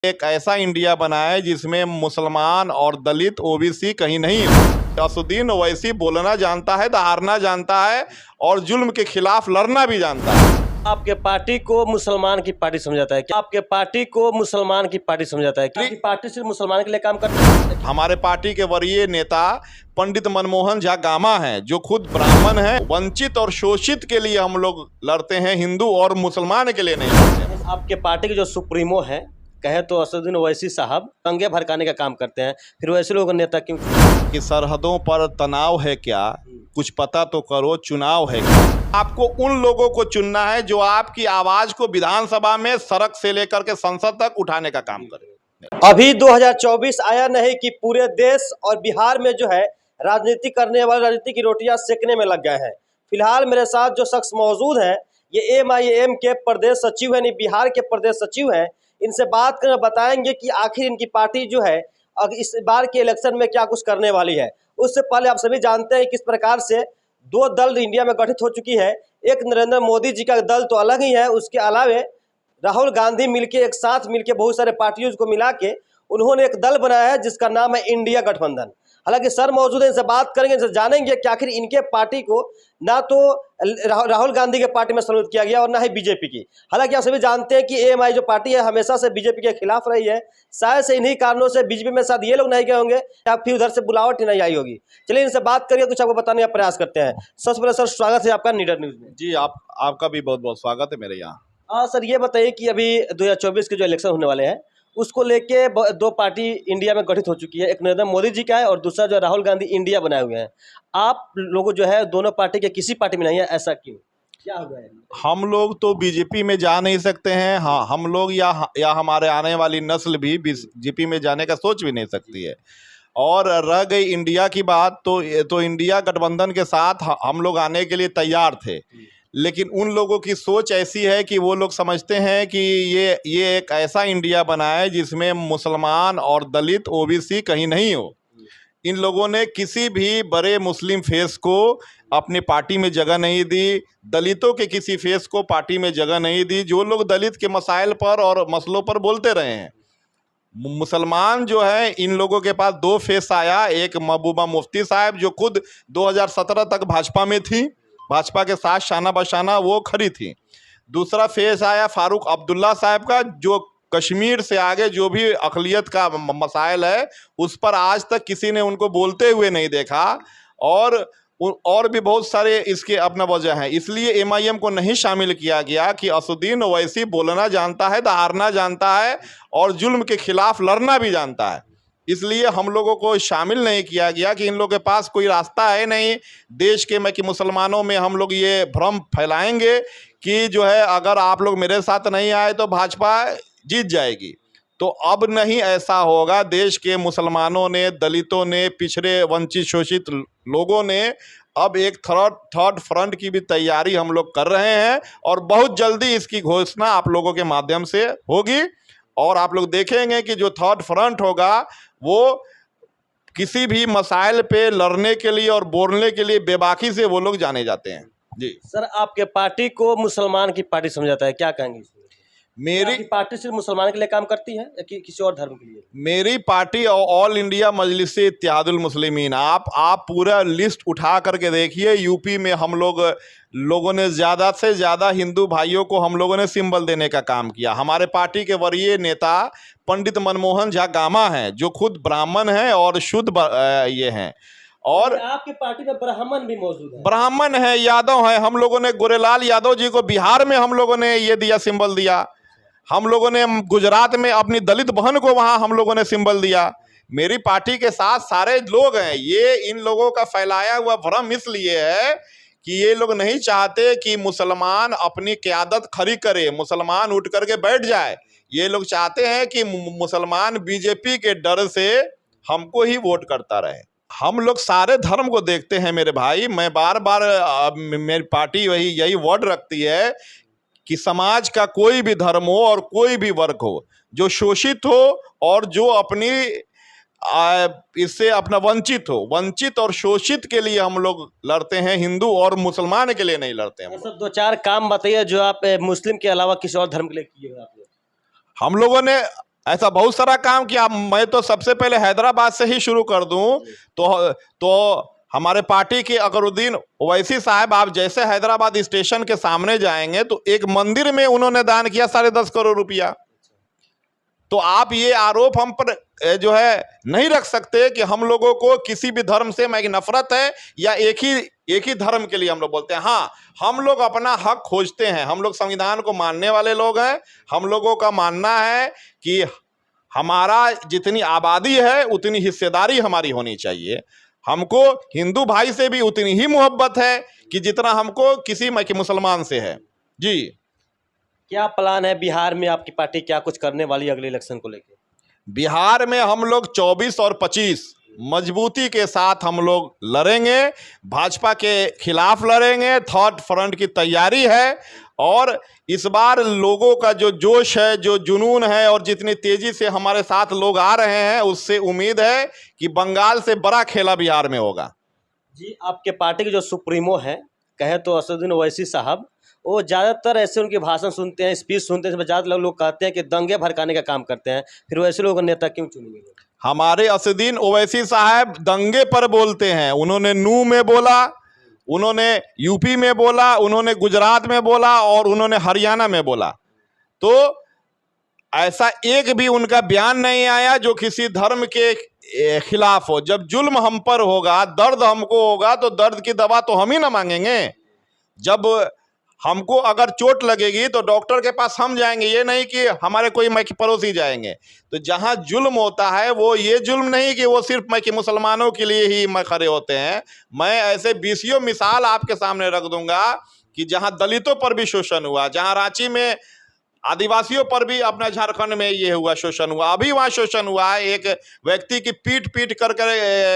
एक ऐसा इंडिया बनाए जिसमें मुसलमान और दलित ओबीसी कहीं नहीं हो। असुद्दीन ओवैसी बोलना जानता है, दहाड़ना जानता है और जुल्म के खिलाफ लड़ना भी जानता है। आपके पार्टी को मुसलमान की पार्टी समझाता है क्या? आपके पार्टी को मुसलमान की पार्टी समझाता है क्या? आपकी पार्टी सिर्फ मुसलमान के लिए काम करती है? हमारे पार्टी के वरीय नेता पंडित मनमोहन झा गामा हैं, जो खुद ब्राह्मण हैं। वंचित और शोषित के लिए हम लोग लड़ते हैं, हिंदू और मुसलमान के लिए नहीं लड़ते हैं। आपके पार्टी के जो सुप्रीमो है, कहे तो असदुद्दीन ओवैसी साहब दंगे भड़काने का काम करते हैं, फिर वैसे लोगों को नेता क्यों? कि सरहदों पर तनाव है क्या, कुछ पता तो करो, चुनाव है क्या। आपको उन लोगों को चुनना है जो आपकी आवाज को विधानसभा में सड़क से लेकर के संसद तक उठाने का काम करें। अभी 2024 आया नहीं कि पूरे देश और बिहार में जो है राजनीति करने वाले राजनीति की रोटियां सेकने में लग गए हैं। फिलहाल मेरे साथ जो शख्स मौजूद हैं, ये MIM के प्रदेश सचिव हैं, बिहार के प्रदेश सचिव हैं। इनसे बात कर बताएंगे कि आखिर इनकी पार्टी जो है अब इस बार के इलेक्शन में क्या कुछ करने वाली है। उससे पहले आप सभी जानते हैं किस प्रकार से दो दल इंडिया में गठित हो चुकी है। एक नरेंद्र मोदी जी का दल तो अलग ही है, उसके अलावे राहुल गांधी मिलके एक साथ मिलके बहुत सारे पार्टियों को मिला के उन्होंने एक दल बनाया है जिसका नाम है इंडिया गठबंधन। हालांकि सर मौजूद है, इनसे बात करेंगे, इनसे जानेंगे कि आखिर इनके पार्टी को ना तो राहुल गांधी के पार्टी में सम्मिलित किया गया और ना ही बीजेपी की। हालांकि आप सभी जानते हैं कि AMI जो पार्टी है हमेशा से बीजेपी के खिलाफ रही है। शायद से इन्हीं कारणों से बीजेपी में शायद ये लोग नहीं गए होंगे या फिर उधर से बुलावट ही नहीं आई होगी। चलिए इनसे बात करिए, कुछ आपको बताने का प्रयास करते हैं। सबसे पहले सर स्वागत है आपका नीडर न्यूज में। जी, आपका भी बहुत बहुत स्वागत है मेरे यहाँ। हाँ सर, ये बताइए कि अभी 2024 के जो इलेक्शन होने वाले हैं उसको लेके दो पार्टी इंडिया में गठित हो चुकी है। एक नरेंद्र मोदी जी का है और दूसरा जो राहुल गांधी इंडिया बनाए हुए हैं। आप लोग जो है दोनों पार्टी के किसी पार्टी में नहीं है, ऐसा क्यों, क्या हो गया है? हम लोग तो बीजेपी में जा नहीं सकते हैं। हाँ, हम लोग या हमारे आने वाली नस्ल भी बीजेपी में जाने का सोच भी नहीं सकती है। और रह गई इंडिया की बात, तो इंडिया गठबंधन के साथ हम लोग आने के लिए तैयार थे, लेकिन उन लोगों की सोच ऐसी है कि वो लोग समझते हैं कि ये एक ऐसा इंडिया बनाए जिसमें मुसलमान और दलित ओबीसी कहीं नहीं हो। इन लोगों ने किसी भी बड़े मुस्लिम फेस को अपनी पार्टी में जगह नहीं दी, दलितों के किसी फेस को पार्टी में जगह नहीं दी। जो लोग दलित के मसाइल पर और मसलों पर बोलते रहे हैं, मुसलमान जो है, इन लोगों के पास दो फेस आया। एक महबूबा मुफ्ती साहब जो खुद 2017 तक भाजपा में थी, भाजपा के साथ शाना बशाना वो खड़ी थी। दूसरा फेस आया फारूक अब्दुल्ला साहब का, जो कश्मीर से आगे जो भी अक़लियत का मसाइल है उस पर आज तक किसी ने उनको बोलते हुए नहीं देखा। और भी बहुत सारे इसके अपना वजह है। इसलिए MIM को नहीं शामिल किया गया कि असुद्दीन ओवैसी बोलना जानता है, दहाड़ना जानता है और जुल्म के खिलाफ लड़ना भी जानता है। इसलिए हम लोगों को शामिल नहीं किया गया कि इन लोगों के पास कोई रास्ता है नहीं देश के में कि मुसलमानों में हम लोग ये भ्रम फैलाएंगे कि जो है अगर आप लोग मेरे साथ नहीं आए तो भाजपा जीत जाएगी। तो अब नहीं ऐसा होगा। देश के मुसलमानों ने, दलितों ने, पिछड़े वंचित शोषित लोगों ने अब एक थर्ड फ्रंट की भी तैयारी हम लोग कर रहे हैं और बहुत जल्दी इसकी घोषणा आप लोगों के माध्यम से होगी। और आप लोग देखेंगे कि जो थर्ड फ्रंट होगा वो किसी भी मसाइल पे लड़ने के लिए और बोलने के लिए बेबाकी से वो लोग जाने जाते हैं। जी सर, आपके पार्टी को मुसलमान की पार्टी समझाता है, क्या कहेंगे? मेरी पार्टी सिर्फ मुसलमान के लिए काम करती है या किसी और धर्म के लिए? मेरी party all India मजलिस-ए Ittehadul Muslimeen. आप पूरा लिस्ट उठा करके देखिए। यूपी में हम लोगों ने ज़्यादा से ज़्यादा हिंदू भाइयों को हम लोगों ने सिंबल देने का काम किया। हमारे पार्टी के वरीय नेता पंडित मनमोहन झा गामा हैं, जो खुद ब्राह्मण हैं और शुद्ध ये हैं। और आपकी पार्टी में ब्राह्मण भी मौजूद है? ब्राह्मण है, यादव है। हम लोगों ने गोरेलाल यादव जी को बिहार में हम लोगों ने ये दिया, सिंबल दिया। हम लोगों ने गुजरात में अपनी दलित बहन को वहाँ हम लोगों ने सिंबल दिया। मेरी पार्टी के साथ सारे लोग हैं। ये इन लोगों का फैलाया हुआ भ्रम इसलिए है कि ये लोग नहीं चाहते कि मुसलमान अपनी क़यादत खड़ी करे, मुसलमान उठ करके बैठ जाए। ये लोग चाहते हैं कि मुसलमान बीजेपी के डर से हमको ही वोट करता रहे। हम लोग सारे धर्म को देखते हैं मेरे भाई। मैं बार बार मेरी पार्टी यही वर्ड रखती है कि समाज का कोई भी धर्म हो और कोई भी वर्ग हो, जो शोषित हो और जो अपनी इससे अपना वंचित और शोषित के लिए हम लोग लड़ते हैं, हिंदू और मुसलमान के लिए नहीं लड़ते हैं। सर, दो चार काम बताइए जो आप मुस्लिम के अलावा किसी और धर्म के लिए किए हो आप लोग। हम लोगों ने ऐसा बहुत सारा काम किया। मैं तो सबसे पहले हैदराबाद से ही शुरू कर दूं तो हमारे पार्टी के अकरुद्दीन ओवैसी साहब, आप जैसे हैदराबाद स्टेशन के सामने जाएंगे तो एक मंदिर में उन्होंने दान किया 10.5 करोड़ रुपया। तो आप ये आरोप हम पर जो है नहीं रख सकते कि हम लोगों को किसी भी धर्म से नफरत है या एक ही धर्म के लिए हम लोग बोलते हैं। हाँ, हम लोग अपना हक खोजते हैं, हम लोग संविधान को मानने वाले लोग हैं। हम लोगों का मानना है कि हमारा जितनी आबादी है उतनी हिस्सेदारी हमारी होनी चाहिए। हमको हिंदू भाई से भी उतनी ही मोहब्बत है कि जितना हमको किसी मुसलमान से है। जी, क्या प्लान है बिहार में? आपकी पार्टी क्या कुछ करने वाली है अगले इलेक्शन को लेकर? बिहार में हम लोग 24 और 25 मजबूती के साथ हम लोग लड़ेंगे, भाजपा के खिलाफ लड़ेंगे। थर्ड फ्रंट की तैयारी है और इस बार लोगों का जो जोश है, जो जुनून है और जितनी तेजी से हमारे साथ लोग आ रहे हैं, उससे उम्मीद है कि बंगाल से बड़ा खेला बिहार में होगा। जी, आपके पार्टी के जो सुप्रीमो हैं, कहे तो असदुद्दीन ओवैसी साहब, वो ज़्यादातर ऐसे उनके भाषण सुनते हैं, स्पीच सुनते हैं, ज़्यादातर लोग कहते हैं कि दंगे भड़काने का काम करते हैं। फिर वैसे लोगों को नेता क्यों चुनेंगे? हमारे असदुद्दीन ओवैसी साहब दंगे पर बोलते हैं। उन्होंने नू में बोला, उन्होंने यूपी में बोला, उन्होंने गुजरात में बोला और उन्होंने हरियाणा में बोला। तो ऐसा एक भी उनका बयान नहीं आया जो किसी धर्म के खिलाफ हो। जब जुल्म हम पर होगा, दर्द हमको होगा, तो दर्द की दवा तो हम ही ना मांगेंगे। जब हमको अगर चोट लगेगी तो डॉक्टर के पास हम जाएंगे, ये नहीं कि हमारे कोई पड़ोसी जाएंगे। तो जहां जुल्म होता है वो ये जुल्म नहीं कि वो सिर्फ मुसलमानों के लिए ही खड़े होते हैं। मैं ऐसे बीसियों मिसाल आपके सामने रख दूंगा कि जहां दलितों पर भी शोषण हुआ, जहां रांची में आदिवासियों पर भी, अपना झारखंड में ये हुआ, शोषण हुआ। अभी वहाँ शोषण हुआ है, एक व्यक्ति की पीट कर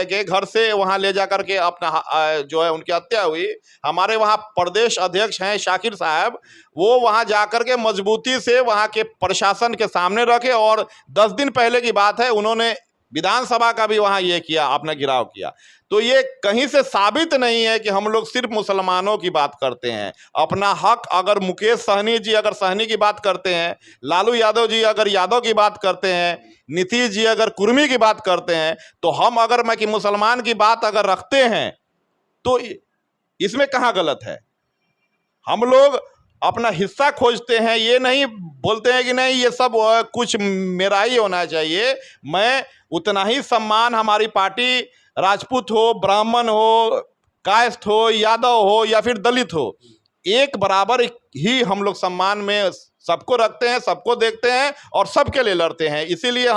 के घर से वहाँ ले जा करके अपना जो है उनकी हत्या हुई। हमारे वहाँ प्रदेश अध्यक्ष हैं शाकिर साहब, वो वहाँ जा कर के मजबूती से वहाँ के प्रशासन के सामने रखे और 10 दिन पहले की बात है, उन्होंने विधानसभा का भी वहाँ ये किया, अपना गिराव किया। तो ये कहीं से साबित नहीं है कि हम लोग सिर्फ मुसलमानों की बात करते हैं। अपना हक, अगर मुकेश सहनी जी अगर सहनी की बात करते हैं, लालू यादव जी अगर यादव की बात करते हैं, नीतीश जी अगर कुर्मी की बात करते हैं, तो हम अगर कि मुसलमान की बात अगर रखते हैं तो इसमें कहाँ गलत है? हम लोग अपना हिस्सा खोजते हैं, ये नहीं बोलते हैं कि नहीं ये सब कुछ मेरा ही होना चाहिए। मैं उतना ही सम्मान, हमारी पार्टी राजपूत हो, ब्राह्मण हो, कायस्थ हो, यादव हो या फिर दलित हो, एक बराबर ही हम लोग सम्मान में सबको रखते हैं, सबको देखते हैं और सबके लिए लड़ते हैं। इसीलिए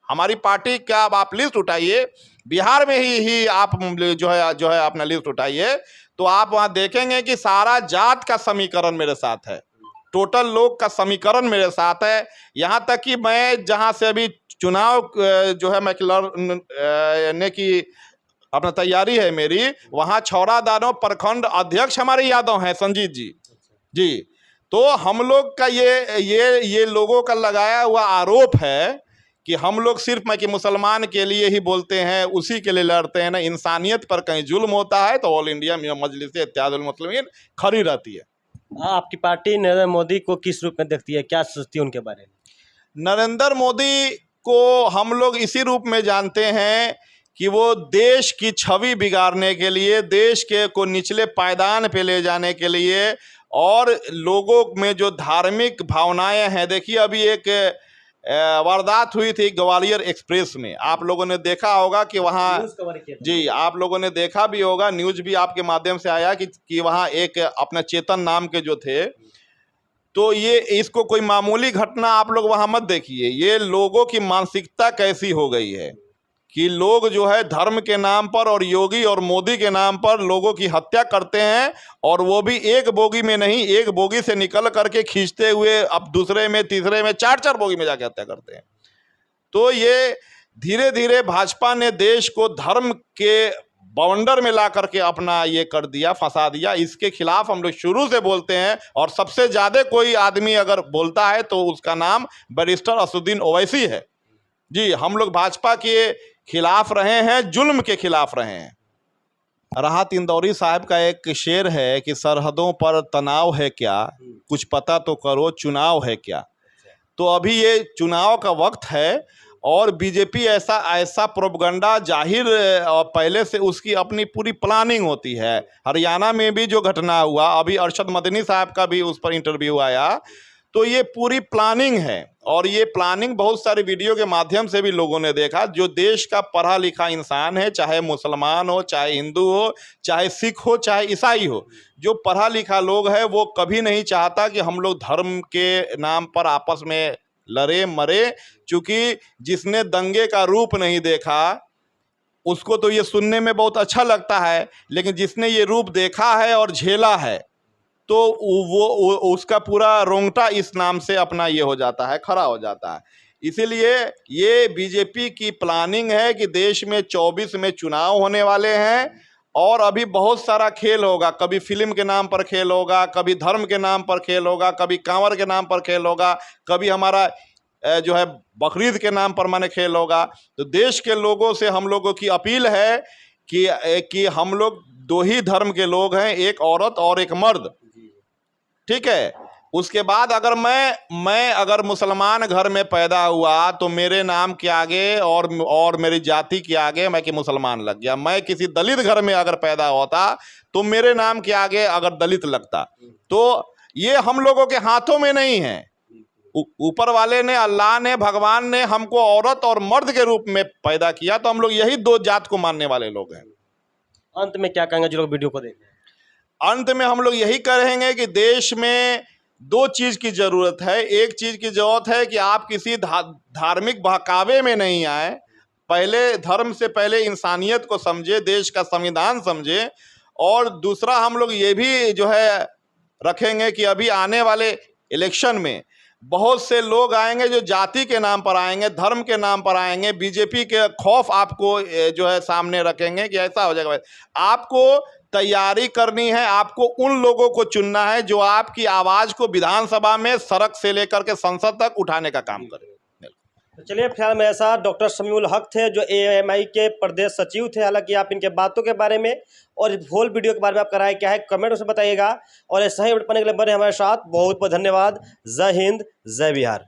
हमारी पार्टी का आप लिस्ट उठाइए, बिहार में ही आप जो है अपना लिस्ट उठाइए, तो आप वहाँ देखेंगे कि सारा जात का समीकरण मेरे साथ है, टोटल लोग का समीकरण मेरे साथ है। यहाँ तक कि मैं जहाँ से अभी चुनाव जो है मैं लड़ने की अपना तैयारी है मेरी, वहाँ छौड़ादानो प्रखंड अध्यक्ष हमारे यादव हैं, संजीत जी। जी, तो हम लोग का ये लोगों का लगाया हुआ आरोप है कि हम लोग सिर्फ कि मुसलमान के लिए ही बोलते हैं, उसी के लिए लड़ते हैं ना। इंसानियत पर कहीं जुल्म होता है तो ऑल इंडिया मजलिस इत्तेहादुल मुस्लिमीन खड़ी रहती है। आपकी पार्टी नरेंद्र मोदी को किस रूप में देखती है, क्या सोचती है उनके बारे में? नरेंद्र मोदी को हम लोग इसी रूप में जानते हैं कि वो देश की छवि बिगाड़ने के लिए, देश के को निचले पायदान पे ले जाने के लिए और लोगों में जो धार्मिक भावनाएं हैं। देखिए, अभी एक वारदात हुई थी ग्वालियर एक्सप्रेस में, आप लोगों ने देखा होगा कि वहाँ, जी आप लोगों ने देखा भी होगा, न्यूज भी आपके माध्यम से आया कि वहाँ एक अपना चेतन नाम के जो थे, तो ये इसको कोई मामूली घटना आप लोग वहाँ मत देखिए। ये लोगों की मानसिकता कैसी हो गई है कि लोग जो है धर्म के नाम पर और योगी और मोदी के नाम पर लोगों की हत्या करते हैं, और वो भी एक बोगी में नहीं, एक बोगी से निकल करके खींचते हुए अब दूसरे में, तीसरे में, 4-4 बोगी में जाके हत्या करते हैं। तो ये धीरे धीरे भाजपा ने देश को धर्म के बाउंडर में ला करके अपना ये कर दिया, फंसा दिया। इसके खिलाफ हम लोग शुरू से बोलते हैं और सबसे ज़्यादा कोई आदमी अगर बोलता है तो उसका नाम बैरिस्टर असदुद्दीन ओवैसी है। जी, हम लोग भाजपा के खिलाफ रहे हैं, जुल्म के खिलाफ रहे हैं। राहत इंदौरी साहब का एक शेर है कि सरहदों पर तनाव है क्या, कुछ पता तो करो चुनाव है क्या। तो अभी ये चुनाव का वक्त है और बीजेपी ऐसा प्रोपगंडा जाहिर पहले से उसकी अपनी पूरी प्लानिंग होती है। हरियाणा में भी जो घटना हुआ, अभी अरशद मदनी साहब का भी उस पर इंटरव्यू आया, तो ये पूरी प्लानिंग है और ये प्लानिंग बहुत सारे वीडियो के माध्यम से भी लोगों ने देखा। जो देश का पढ़ा लिखा इंसान है, चाहे मुसलमान हो, चाहे हिंदू हो, चाहे सिख हो, चाहे ईसाई हो, जो पढ़ा लिखा लोग है वो कभी नहीं चाहता कि हम लोग धर्म के नाम पर आपस में लड़े मरे। क्योंकि जिसने दंगे का रूप नहीं देखा उसको तो ये सुनने में बहुत अच्छा लगता है, लेकिन जिसने ये रूप देखा है और झेला है तो वो उसका पूरा रोंगटा इस नाम से अपना ये हो जाता है, खड़ा हो जाता है। इसीलिए ये बीजेपी की प्लानिंग है कि देश में 24 में चुनाव होने वाले हैं और अभी बहुत सारा खेल होगा। कभी फिल्म के नाम पर खेल होगा, कभी धर्म के नाम पर खेल होगा, कभी कांवर के नाम पर खेल होगा, कभी हमारा जो है बकरीद के नाम पर माने खेल होगा। तो देश के लोगों से हम लोगों की अपील है कि हम लोग दो ही धर्म के लोग हैं, एक औरत और एक मर्द, ठीक है। उसके बाद अगर मैं अगर मुसलमान घर में पैदा हुआ तो मेरे नाम के आगे और मेरी जाति के आगे मैं कि मुसलमान लग गया। मैं किसी दलित घर में अगर पैदा होता तो मेरे नाम के आगे अगर दलित लगता। तो ये हम लोगों के हाथों में नहीं है। ऊपर वाले ने, अल्लाह ने, भगवान ने हमको औरत और मर्द के रूप में पैदा किया, तो हम लोग यही दो जात को मानने वाले लोग हैं। अंत में क्या कहेंगे जो लोग वीडियो को देख रहे हैं? अंत में हम लोग यही कहेंगे कि देश में दो चीज की जरूरत है। एक चीज की जरूरत है कि आप किसी धार्मिक बहकावे में नहीं आए, पहले धर्म से पहले इंसानियत को समझे, देश का संविधान समझे। और दूसरा हम लोग ये भी जो है रखेंगे कि अभी आने वाले इलेक्शन में बहुत से लोग आएंगे जो जाति के नाम पर आएंगे, धर्म के नाम पर आएंगे, बीजेपी के खौफ आपको जो है सामने रखेंगे कि ऐसा हो जाएगा। आपको तैयारी करनी है, आपको उन लोगों को चुनना है जो आपकी आवाज़ को विधानसभा में, सड़क से लेकर के संसद तक उठाने का काम करें। तो चलिए, फिलहाल मेरे साथ डॉक्टर समीउल हक थे जो एएमआई के प्रदेश सचिव थे। हालांकि आप इनके बातों के बारे में और होल वीडियो के बारे में आपका राय क्या है कमेंट में बताइएगा और ऐसा ही अपडेट पाने के लिए बने हमारे साथ। बहुत बहुत धन्यवाद। जय हिंद, जय बिहार।